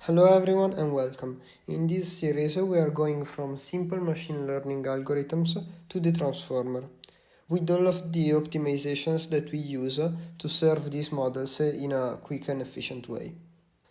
Hello everyone and welcome. In this series we are going from simple machine learning algorithms to the transformer, with all of the optimizations that we use to serve these models in a quick and efficient way.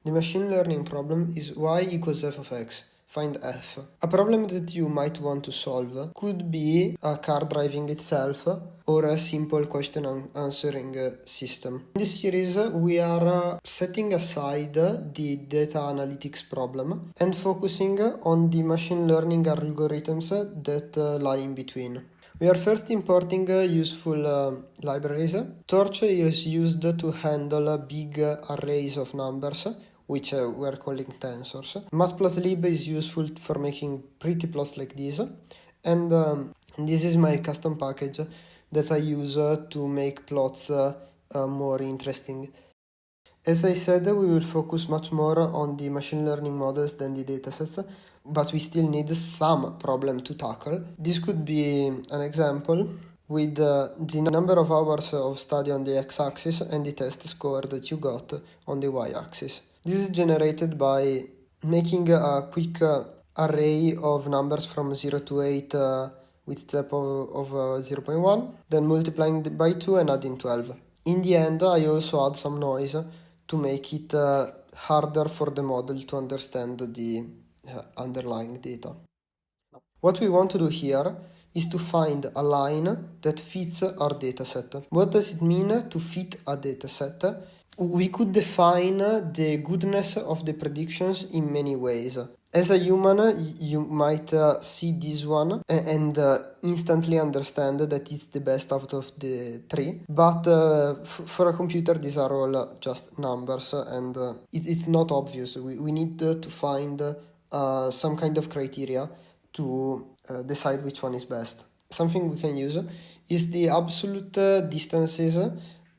The machine learning problem is y equals f of x. Find f. A problem that you might want to solve could be a car driving itself or a simple question answering system. In this series, we are setting aside the data analytics problem and focusing on the machine learning algorithms that lie in between. We are first importing useful libraries. Torch is used to handle big arrays of numbers, which we are calling tensors. Matplotlib is useful for making pretty plots like this. And this is my custom package that I use to make plots more interesting. As I said, we will focus much more on the machine learning models than the datasets, but we still need some problem to tackle. This could be an example with the number of hours of study on the x-axis and the test score that you got on the y-axis. This is generated by making a quick array of numbers from 0 to 8 with step of 0.1, then multiplying by 2 and adding 12. In the end, I also add some noise to make it harder for the model to understand the underlying data. What we want to do here is to find a line that fits our dataset. What does it mean to fit a dataset? We could define the goodness of the predictions in many ways. As a human, you might see this one and instantly understand that it's the best out of the three. But for a computer, these are all just numbers and it's not obvious. We need to find some kind of criteria to decide which one is best. Something we can use is the absolute distances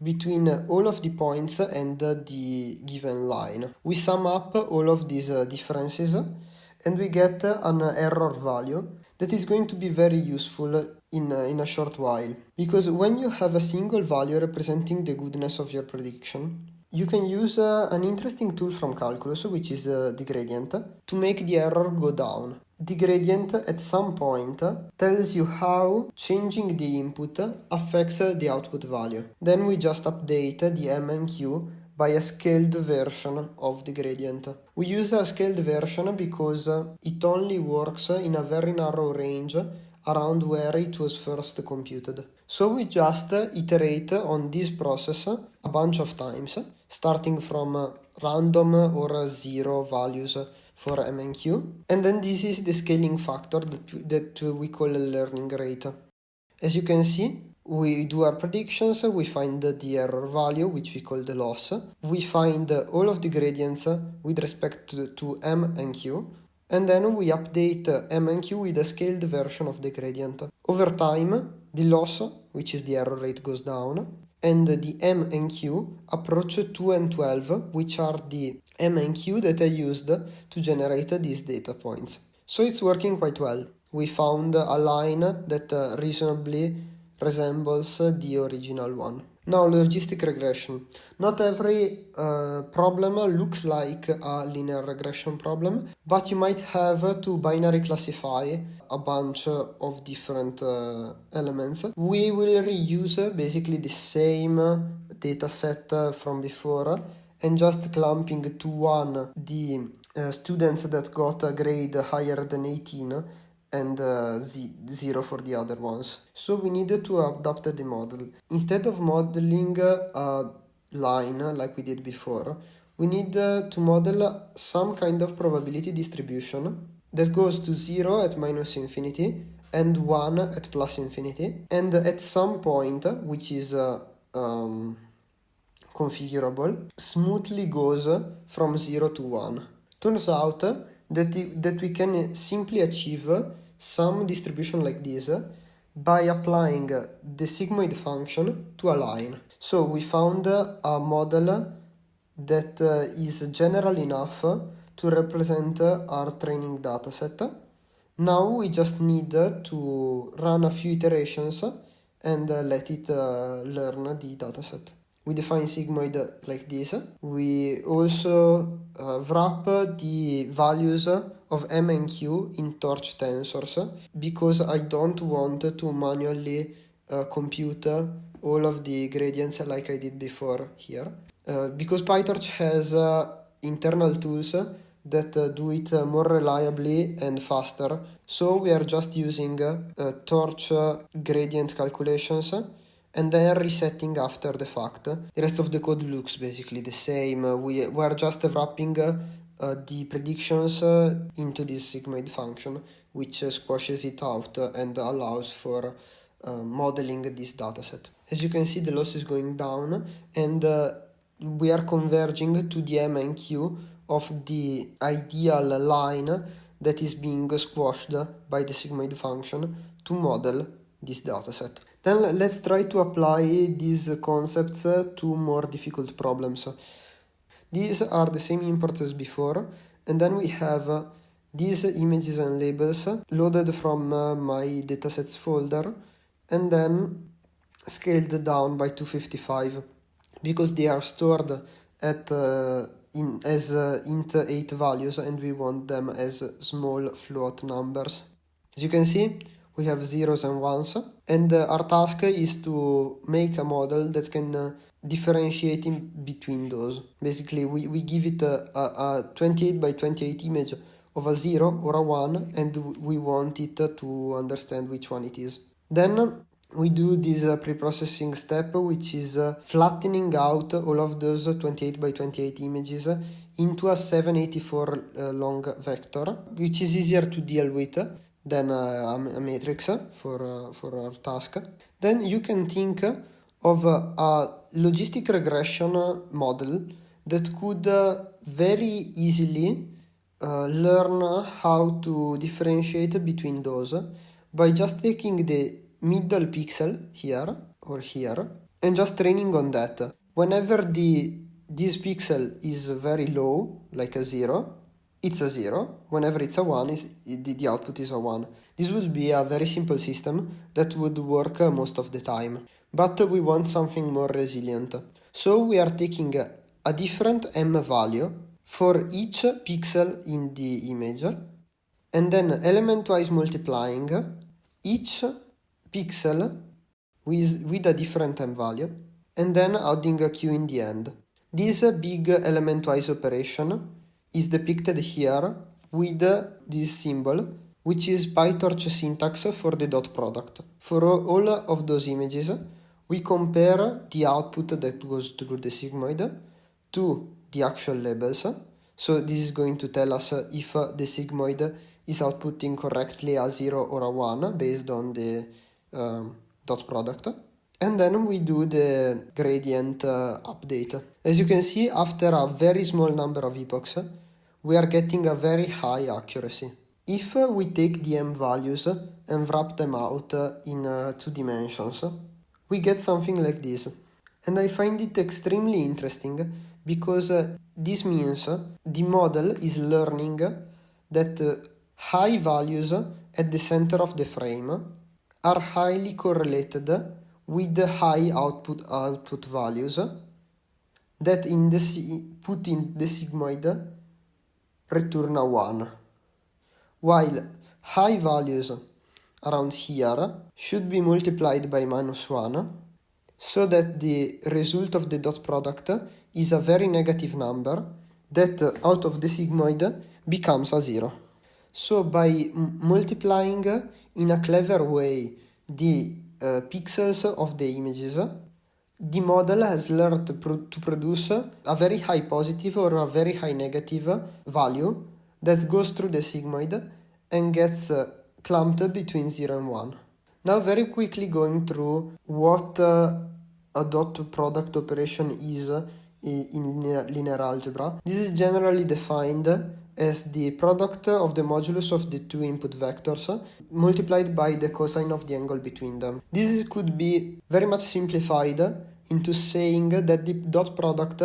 between all of the points and the given line. We sum up all of these differences and we get an error value that is going to be very useful in a short while. Because when you have a single value representing the goodness of your prediction, you can use an interesting tool from calculus, which is the gradient, to make the error go down. The gradient at some point tells you how changing the input affects the output value. Then we just update the m and q by a scaled version of the gradient. We use a scaled version because it only works in a very narrow range around where it was first computed. So we just iterate on this process a bunch of times, starting from random or zero values for m and q, and then this is the scaling factor that we call a learning rate. As you can see, we do our predictions, we find the error value, which we call the loss, we find all of the gradients with respect to m and q, and then we update m and q with a scaled version of the gradient. Over time, the loss, which is the error rate, goes down, and the m and q approach 2 and 12, which are the m and q that I used to generate these data points. So it's working quite well. We found a line that reasonably resembles the original one. Now, logistic regression. Not every problem looks like a linear regression problem, but you might have to binary classify a bunch of different elements. We will reuse basically the same data set from before and just clumping to one the students that got a grade higher than 18 and 0 for the other ones. So we needed to adapt the model. Instead of modeling a line like we did before, we need to model some kind of probability distribution that goes to 0 at minus infinity and 1 at plus infinity, and at some point, which is configurable, smoothly goes from 0 to 1. Turns out that we can simply achieve some distribution like this by applying the sigmoid function to a line. So we found a model that is general enough to represent our training dataset. Now we just need to run a few iterations and let it learn the dataset. we define sigmoid like this. We also wrap the values of m and q in torch tensors because I don't want to manually compute all of the gradients like I did before here. Because PyTorch has internal tools that do it more reliably and faster. So we are just using torch gradient calculations and then resetting after the fact. The rest of the code looks basically the same. We are just wrapping the predictions into this sigmoid function, which squashes it out and allows for modeling this dataset. As you can see, the loss is going down, and we are converging to the M and Q of the ideal line that is being squashed by the sigmoid function to model this dataset. Then let's try to apply these concepts to more difficult problems. These are the same imports as before, and then we have these images and labels loaded from my datasets folder and then scaled down by 255 because they are stored at as int 8 values and we want them as small float numbers. As you can see, we have zeros and ones, and our task is to make a model that can differentiate in between those. Basically, we give it a 28 by 28 image of a 0 or a 1, and we want it to understand which one it is. Then we do this pre-processing step, which is flattening out all of those 28 by 28 images into a 784 long vector, which is easier to deal with than a matrix for our task. Then you can think of a logistic regression model that could very easily learn how to differentiate between those by just taking the middle pixel here or here and just training on that. Whenever this pixel is very low, like a 0, it's a 0. Whenever it's a 1, the output is a 1. This would be a very simple system that would work most of the time. But we want something more resilient. So we are taking a different m value for each pixel in the image and then element-wise multiplying each pixel with a different m value and then adding a q in the end. This big element-wise operation is depicted here with this symbol, which is PyTorch syntax for the dot product. For all of those images, we compare the output that goes through the sigmoid to the actual labels. So this is going to tell us if the sigmoid is outputting correctly a 0 or a 1 based on the dot product. And then we do the gradient update. As you can see, after a very small number of epochs, we are getting a very high accuracy. If we take the m values and wrap them out in 2 dimensions, we get something like this. And I find it extremely interesting because this means the model is learning that high values at the center of the frame are highly correlated with the high output values that put in the sigmoid return a 1, while high values around here should be multiplied by -1 so that the result of the dot product is a very negative number that out of the sigmoid becomes a 0. So by multiplying in a clever way the pixels of the images, the model has learned to produce a very high positive or a very high negative value that goes through the sigmoid and gets clumped between 0 and 1. Now very quickly going through what a dot product operation is in linear algebra. This is generally defined as the product of the modulus of the two input vectors multiplied by the cosine of the angle between them. This could be very much simplified into saying that the dot product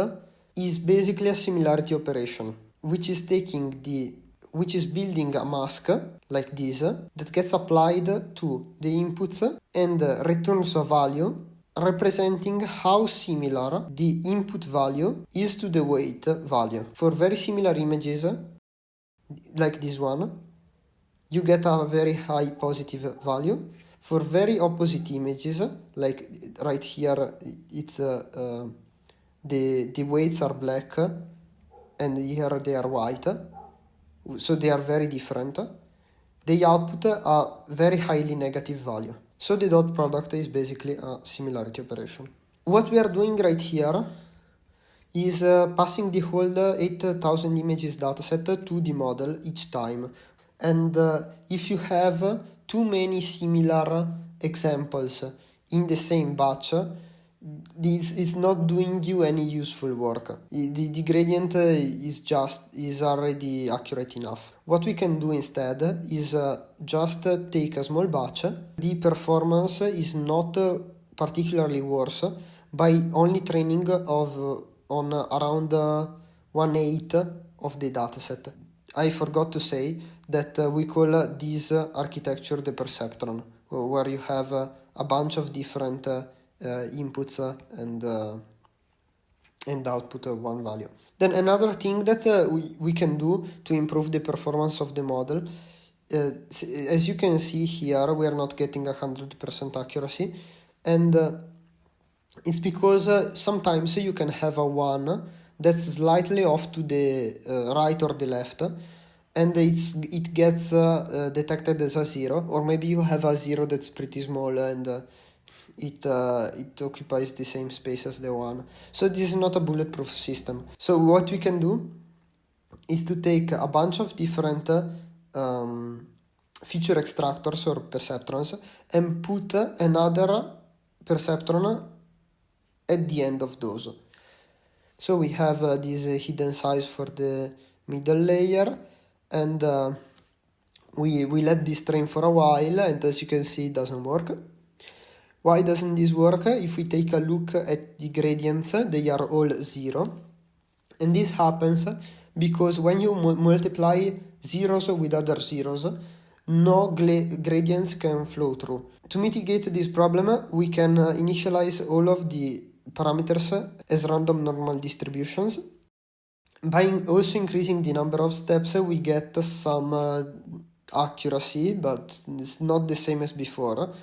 is basically a similarity operation, which is building a mask like this that gets applied to the inputs and returns a value representing how similar the input value is to the weight value. For very similar images, like this one, you get a very high positive value. For very opposite images, like right here, it's the weights are black and here they are white, so they are very different. They output a very highly negative value. So the dot product is basically a similarity operation. What we are doing right here is passing the whole 8000 images dataset to the model each time. And if you have too many similar examples in the same batch, this is not doing you any useful work. The gradient is already accurate enough. What we can do instead is just take a small batch. The performance is not particularly worse by only training on around 1/8 of the dataset. I forgot to say that we call this architecture the perceptron, where you have a bunch of different inputs and output of one value. Then another thing that we can do to improve the performance of the model, as you can see here, we are not getting 100% accuracy, and it's because sometimes you can have a 1 that's slightly off to the right or the left, and it gets detected as a 0, or maybe you have a 0 that's pretty small and it occupies the same space as the 1. So this is not a bulletproof system. So what we can do is to take a bunch of different feature extractors or perceptrons and put another perceptron at the end of those. So we have this hidden size for the middle layer, and we let this train for a while, and as you can see, it doesn't work. Why doesn't this work? If we take a look at the gradients, they are all 0. And this happens because when you multiply zeros with other zeros, no gradients can flow through. To mitigate this problem, we can initialize all of the parameters as random normal distributions. By also increasing the number of steps, we get some accuracy, but it's not the same as before.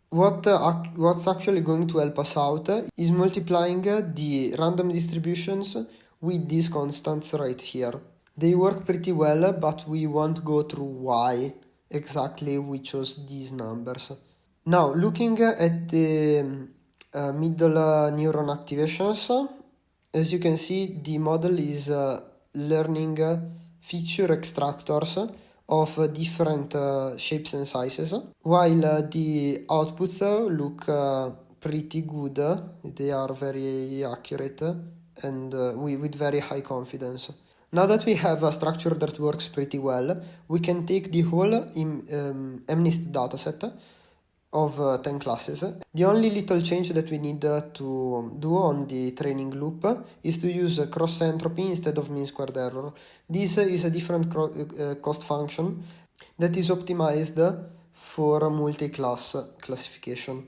What's actually going to help us out is multiplying the random distributions with these constants right here. They work pretty well, but we won't go through why exactly we chose these numbers. Now, looking at the middle neuron activations, as you can see, the model is learning feature extractors of different shapes and sizes, while the outputs look pretty good. They are very accurate and with very high confidence. Now that we have a structure that works pretty well, we can take the whole MNIST dataset of 10 classes. The only little change that we need to do on the training loop is to use cross entropy instead of mean squared error. This is a different cost function that is optimized for multi-class classification.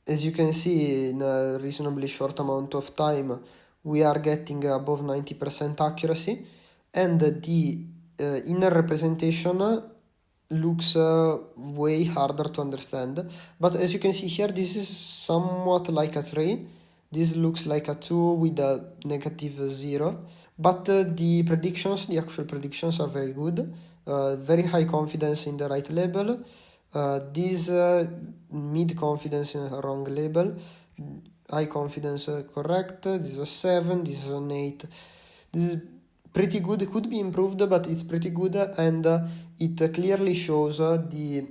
As you can see, in a reasonably short amount of time, we are getting above 90% accuracy, and the inner representation looks way harder to understand. But as you can see here, this is somewhat like a 3. This looks like a 2 with a -0. But the actual predictions are very good. Very high confidence in the right label. This mid confidence in a wrong label. High confidence correct. This is a 7. This is an 8. This is pretty good. It could be improved, but it's pretty good, and it clearly shows the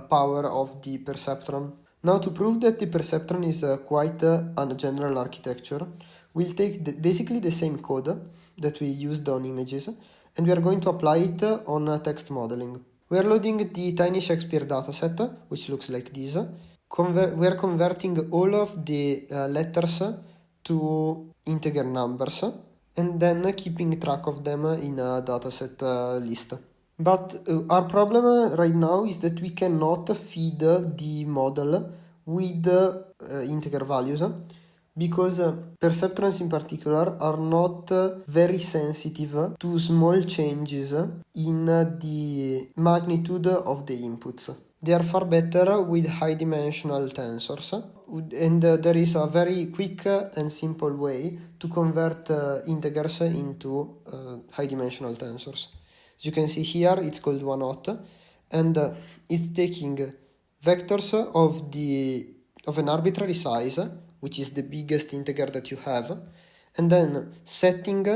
power of the perceptron. Now, to prove that the perceptron is quite a general architecture, we'll take basically the same code that we used on images, and we are going to apply it on text modeling. We are loading the tiny Shakespeare dataset, which looks like this. We are converting all of the letters to integer numbers, and then keeping track of them in a dataset list. But our problem right now is that we cannot feed the model with integer values because perceptrons in particular are not very sensitive to small changes in the magnitude of the inputs. They are far better with high dimensional tensors, and there is a very quick and simple way to convert integers into high dimensional tensors. As you can see here, it's called 1-hot, and it's taking vectors of an arbitrary size, which is the biggest integer that you have, and then setting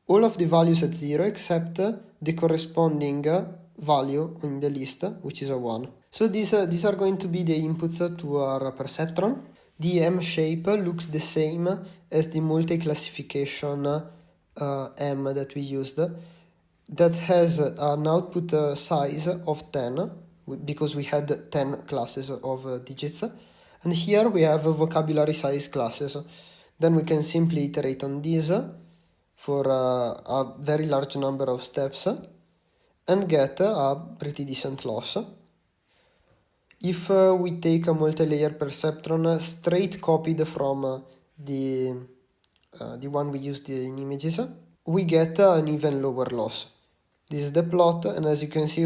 all of the values at 0 except the corresponding value in the list, which is a 1. So these are going to be the inputs to our perceptron. The M shape looks the same as the multi-classification M that we used, that has an output size of 10, because we had 10 classes of digits, and here we have vocabulary size classes. Then we can simply iterate on these for a very large number of steps and get a pretty decent loss. If we take a multi-layer perceptron straight copied from the one we used in images, we get an even lower loss. This is the plot, and as you can see,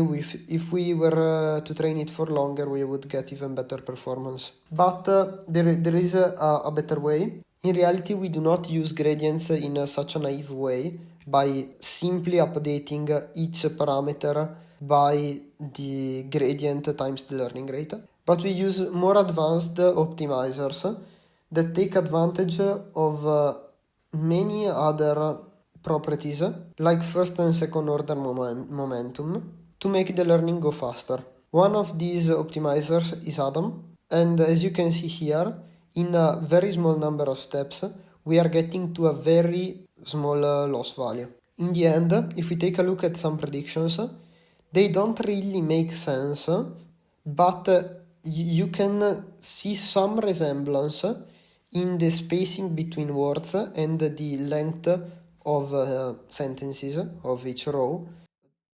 if we were to train it for longer, we would get even better performance. But there is a better way. In reality, we do not use gradients in such a naive way by simply updating each parameter by the gradient times the learning rate, but we use more advanced optimizers that take advantage of many other properties like first and second order momentum to make the learning go faster. One of these optimizers is Adam, and as you can see here, in a very small number of steps we are getting to a very small loss value. In the end, if we take a look at some predictions, they don't really make sense, but you can see some resemblance in the spacing between words and the length of sentences of each row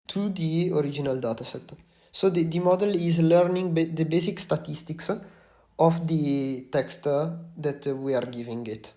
to the original dataset. So the model is learning the basic statistics of the text that we are giving it.